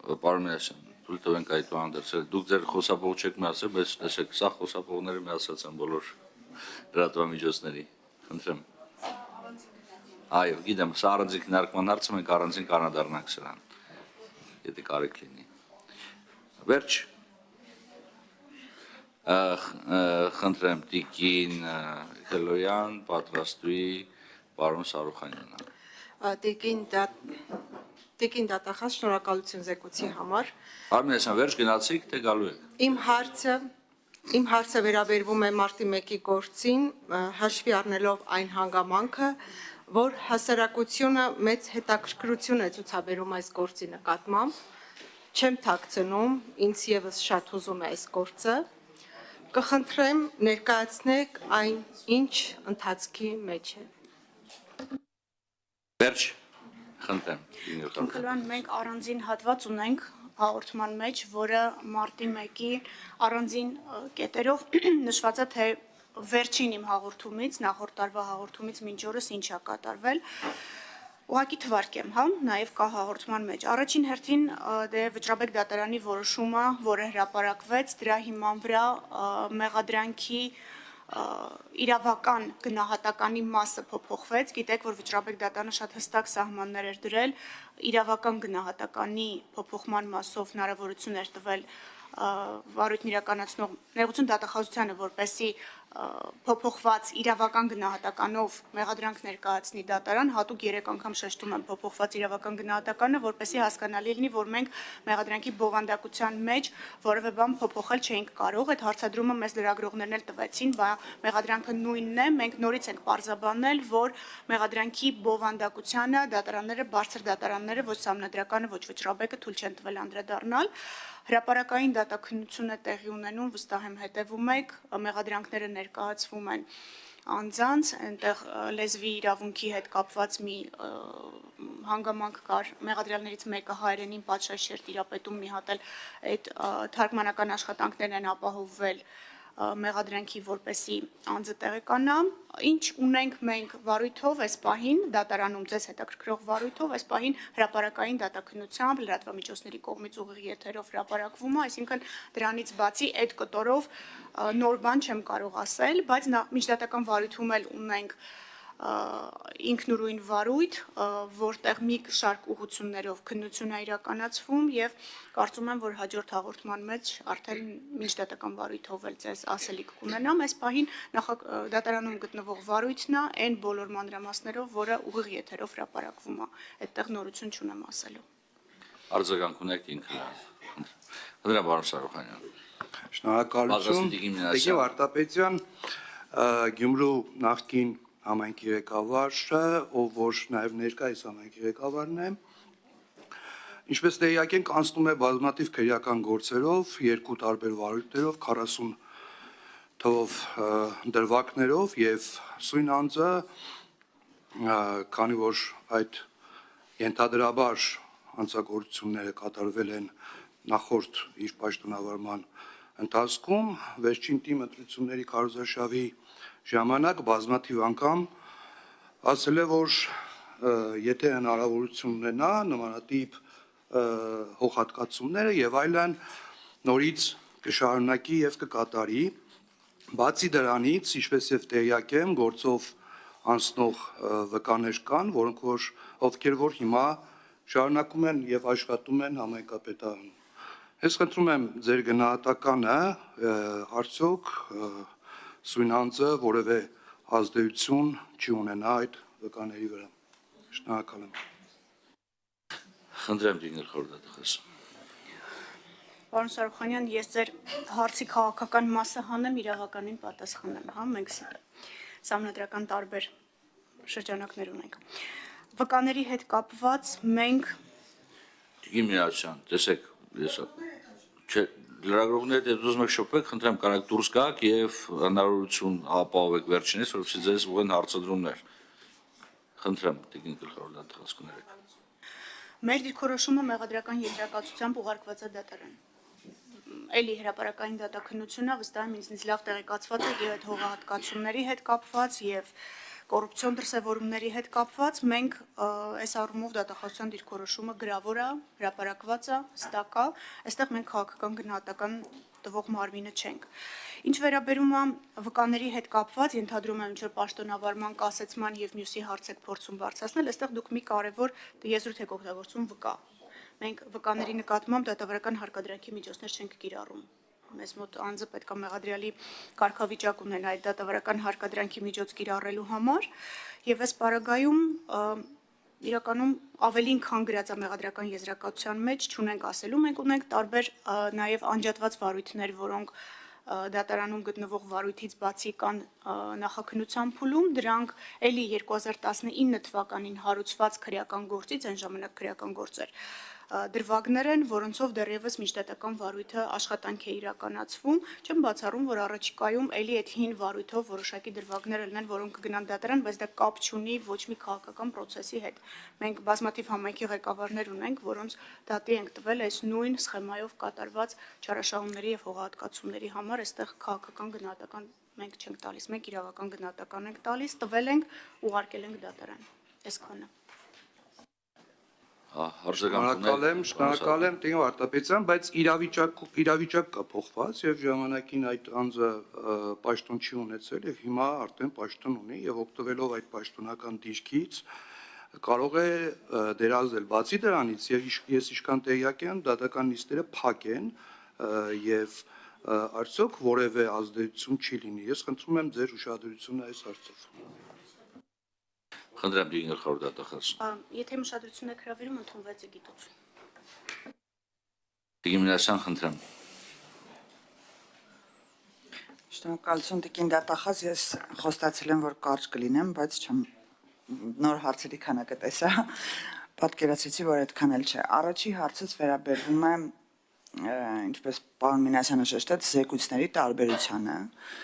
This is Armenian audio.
Պարոն Մինասյան, թույլ տվենք այդ բանը դրսել։ Դուք ձեր խոսափող չեք միացել, բայց տեսեք, սա խոսափողները միացած են բոլոր լրատվամիջոցների։ Խնդրեմ։ Այո, գիտեմ, սա առանձին քննարկման հարց է, մենք առանձին կանադառնանք սրան, եթե կարիք լինի։ Վերջ։ Խնդրեմ Տիկին Խելոյան, պատրաստուի պարոն Սարուխանյանը։ Տիկին դատախազ, շնորհակալություն զեկույցի համար։ Պարոն Մինասյան, վերջ գնացիք, թե գալու եք։ Իմ հարցը վերաբերվում է մարտի 1-ի գործին, հաշվի առնելով այն հանգամանքը, որ հասարակությունը մեծ հետաքրքրություն է ցուցաբերում այս գործի նկատմամբ, չեմ թաքցնում, ինձ եւս շատ հուզում է այս գործը, կխնդրեմ ներկայացնեք այն, ինչ ընթացքի մեջ է։ Վերջ, խնդրեմ։ Քնքլյան, մենք առանձին հատված ունենք հաղորդման մեջ, որը մարտի 1-ի առանձին կետերով նշված է, թե վերջին իմ հաղորդումից, նախորդ տարվա հաղորդումից մինչ օրս ինչ է կատարվել։ Ուղղակի թվարկեմ, նաև կա հաղորդման մեջ։ Առաջին հերթին Վճռաբեկ դատարանի որոշումը, որը հրապարակվեց, դրա հիման վրա մեղադրանքի իրավական գնահատականի մասը փոփոխվեց, գիտեք, որ Վճռաբեկ դատարանը շատ հստակ սահմաններ էր դրել, իրավական գնահատականի փոփոխման մասով հնարավորություն էր տվել վարույթն իրականացնող նեղություն դատախազությանը, որպեսզի փոփոխված իրավական գնահատականով մեղադրանք ներկայացնի դատարան, հատուկ 3 անգամ շեշտում եմ փոփոխված իրավական գնահատականը, որպեսզի հասկանալի լինի, որ մենք մեղադրանքի բովանդակության մեջ որևէ բան փոփոխել չէինք կարող, այդ հարցադրումը մեզ լրագրողներն էլ տվեցին, մեղադրանքը նույնն է, մենք նորից ենք պարզաբանել, որ մեղադրանքի բովանդակությանը դատարանները, բարձր դատարանները, ոչ սահմանադրականը, ոչ Վճռաբեկը թույլ չեն տվել անդրադառնալ։ Հրապարակային դատաքննություն է տեղի ունենում, վստահ եմ հետևում եք, մեղադրանքները ներկայացվում են անձանց, այնտեղ լեզվի իրավունքի հետ կապված մի հանգամանք կար, մեղադրյալներից մեկը հայերենին պատշաճ չէր տիրապետում, մի հատ էլ այդ թարգմանական աշխատանքներն են ապահովվել մեղադրանքի, որպեսի անձը տեղեկանա, ինչ ունենք մենք վարույթով այս պահին, դատարանում ձեզ հետաքրքրող վարույթով, այս պահին հրապարակային դատաքննությամբ, լրատվամիջոցների կողմից ուղիղ եթերով հրապարակվում է, այսինքն դրանից բացի այդ կտորով նոր բան չեմ կարող ասել, բայց միջդատական վարույթում էլ ունենք ինքնուրույն վարույթ, որտեղ մի շարք ուղղություններով քննություն է իրականացվում եւ կարծում եմ, որ հաջորդ հաղորդման մեջ արդեն միջդատական վարույթով էլ ձեզ ասելիք կունենամ, այս պահին դատարանում գտնվող վարույթն է այն բոլոր մանրամասներով, որը ուղիղ եթերով հրապարակվում է, այդտեղ նորություն չունեմ ասելու։ Արձագանք ունեք ինքը։ Հնդրա պարոն Սարուխանյան։ Շնորհակալություն, Տիկին Վարդապետյան, Գյումրու նախկին համայնքի ղեկավարը, ով որ նաև ներկայիս համայնքի ղեկավարն է, ինչպես տեղյակ ենք, անցնում է բազմաթիվ քրեական գործերով, 2 տարբեր վարույթներով, 40 թվով դրվագներով եւ սույն անձը, քանի որ այդ ենթադրաբար հանցագործությունները կատարվել են նախորդ իր պաշտոնավարման ընթացքում, վերջին թիմ ընտրությունների քարոզարշավի ժամանակ բազմաթիվ անգամ ասել է, որ եթե հնարավորություն ունենա նմանատիպ հողհատկացումները եւ այլն նորից կշարունակի եւ կկատարի, բացի դրանից, ինչպես եւ տեղյակ եմ, գործով անցնող վկաներ կան, ովքեր որ հիմա շարունակում են եւ աշխատում են համայնքապետարանում։ Ես խնդրում եմ ձեր գնահատականը, արդյոք սույն անձը որևէ ազդեցություն չի ունենա այդ վկաների վրա։ Շնորհակալ եմ։ Խնդրեմ Տիկին Խորհրդատախազ։ Պարոն Սարուխանյան, ես ձեր հարցի քաղաքական մասը հանեմ, իրավականին պատասխանեմ, մենք սահմանադրական տարբեր շրջանակներ ունենք։ Վկաների հետ կապված մենք Տիկին Մինասյան, տեսեք, լրագրողները դες ուզում եք շփվեք, խնդրեմ կարաք դուրս գաք եւ հնարավորություն ապահովեք վերջինիս, որովհետեւ ձեզ ուղղեն հարցադրումներ։ Խնդրեմ Տիկին Խորհրդատախազ կներեք։ Մեր դիրքորոշումը մեղադրական եզրակացությամբ ուղարկված է դատարան։ Էլի հրապարակային դատաքննությունը վստահ եմ ինձնից լավ տեղեկացված է եւ այդ հողահատկացումների հետ կապված եւ կոռուպցիոն դրսևորումների հետ կապված մենք այս առումով դատախազության դիրքորոշումը գրավոր է, հրապարակված է, հստակ է, այստեղ մենք քաղաքական գնահատական տվող մարմինը չենք։ Ինչ վերաբերում է վկաների հետ կապված, ենթադրում եմ ինչ-որ պաշտոնավարման, կասեցման եւ մյուսի հարց եք փորձում բարձրացնել, այստեղ դուք մի կարևոր եզրույթ եք օգտագործում վկա։ Մենք վկաների նկատմամբ դատավարական հարկադրանքի միջոցներ չենք կիրառում։ Մեզ մոտ անձը պետք է մեղադրյալի կարգավիճակ ունենա այդ դատավարական հարկադրանքի միջոց կիրառելու համար, եւ այս պարագայում իրականում ավելին քան գրած է մեղադրական եզրակացության մեջ չունենք ասելու, մենք ունենք տարբեր նաեւ անջատված վարույթներ, որոնք դատարանում գտնվող վարույթից բացի կան նախաքննության փուլում, դրանք էլի 2019 թվականին հարուցված քրեական գործից, այն ժամանակ քրեական գործ էր, դրվագներ են, որոնցով դեռևս միջդատական վարույթը աշխատանք է իրականացվում, չեմ բացառում, որ առաջիկայում էլի այդ հին վարույթով որոշակի դրվագներ լինեն, որոնք կգնան դատարան, բայց դա կապ չունի ոչ մի քաղաքական process-ի հետ։ Մենք բազմաթիվ համայնքի ղեկավարներ ունենք, որոնց դատի ենք տվել այս նույն սխեմայով կատարված չարաշահումների եւ հողահատկացումների համար, այստեղ քաղաքական գնահատական մենք չենք տալիս, մենք իրավական գնահատական ենք տալիս, տվել ենք, ուղարկել ենք դատարան։ Այսքանը։ Շնորհակալ եմ Տիկին Վարդապետյան, բայց իրավիճակ կա փոխված եւ ժամանակին այդ անձը պաշտոն չի ունեցել եւ հիմա արդեն պաշտոն ունի եւ օգտվելով այդ պաշտոնական դիրքից կարող է դերազդել։ Բացի դրանից ես ինչքան տեղյակ եմ, դատական նիստերը փակ են եւ արդյոք որևէ ազդեցություն չի լինի։ Ես խնդրում եմ ձեր ուշադրությունը այս հարցով։ Խնդրեմ դին գլխավոր դատախազ։ Եթե մշտությունն եք հրավիրում, ընդունվեց է գիտություն։ Տիկին Մինասյան, խնդրեմ։ Շնորհակալություն Տիկին դատախազ, ես խոստացել եմ, որ կարճ կլինեմ, բայց չեմ նոր հարցերի քանակը տեսա, պատկերացրեցի, որ այդքան էլ չէ։ Առաջի հարցից վերաբերվում է, ինչպես պարոն Մինասյանը շեշտեց, զեկույցների տարբերությանը։